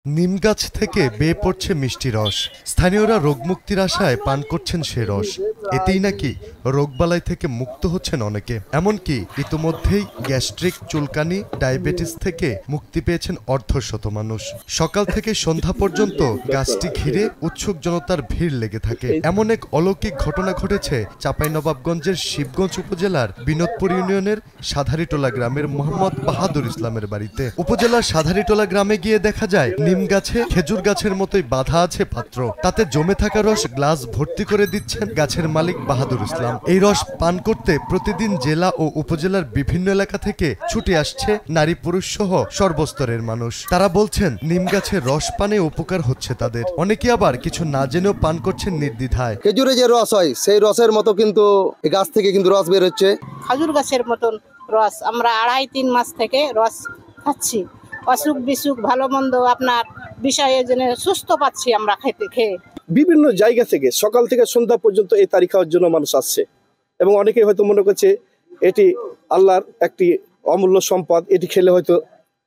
নিম গাছ থেকে বেয়ে পড়ছে মিষ্টি রস। স্থানীয়রা রোগমুক্তির আশায় পান করছেন সে রস। এতেই নাকি রোগবালাই থেকে মুক্ত হচ্ছেন অনেকে। এমনকি ইতোমধ্যেই গ্যাস্ট্রিক, চুলকানি, ডায়াবেটিস থেকে মুক্তি পেয়েছেন অর্ধশত মানুষ। সকাল থেকে সন্ধ্যা পর্যন্ত গাছটি ঘিরে উৎসুক জনতার ভিড় লেগে থাকে। এমন এক অলৌকিক ঘটনা ঘটেছে চাঁপাইনবাবগঞ্জের শিবগঞ্জ উপজেলার বিনোদপুর ইউনিয়নের সাধারিটোলা গ্রামের মোহাম্মদ বাহাদুর ইসলামের বাড়িতে। উপজেলার সাধারিটোলা গ্রামে গিয়ে দেখা যায় নিম গাছে খেজুর গাছের মতোই বাঁধা আছে পাত্র। তাতে জমে থাকা রস গ্লাস ভর্তি করে দিচ্ছেন গাছের মালিক বাহাদুর ইসলাম। এই রস পান করতে প্রতিদিন জেলা ও উপজেলার বিভিন্ন এলাকা থেকে ছুটে আসছে নারী পুরুষ সহ সর্বস্তরের মানুষ। তারা বলছেন নিম গাছের রস পানে উপকার হচ্ছে তাদের। অনেকে আবার কিছু না জেনেও পান করছেন নির্দ্বিধায়। খেজুরে যে রস হয় সেই রসের মতো কিন্তু গাছ থেকে কিন্তু রস বের হচ্ছে। খেজুর গাছের মতন রস আমরা 2.5-3 মাস থেকে রস খাচ্ছি। অসুখ বিসুখ ভালো মন্দ আপনার বিষয়ে জেনে সুস্থ পাচ্ছি আমরা খেয়ে। বিভিন্ন জায়গা থেকে সকাল থেকে সন্ধ্যা পর্যন্ত এই তারিখ খাওয়ার জন্য মানুষ আসছে এবং অনেকে হয়তো মনে করছে এটি আল্লাহর একটি অমূল্য সম্পদ, এটি খেলে হয়তো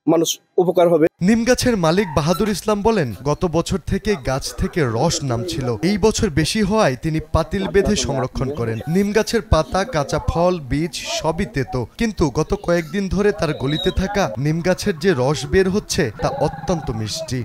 মানুষ উপকার হবে। নিম গাছের মালিক বাহাদুর ইসলাম বলেন, গত বছর থেকে গাছ থেকে রস নামছিল। এই বছর বেশি হওয়ায় তিনি পাতিল বেঁধে সংরক্ষণ করেন। নিম গাছের পাতা, কাঁচা ফল, বীজ সবই তেতো, কিন্তু গত কয়েকদিন ধরে তার গলিতে থাকা নিম গাছের যে রস বের হচ্ছে তা অত্যন্ত মিষ্টি।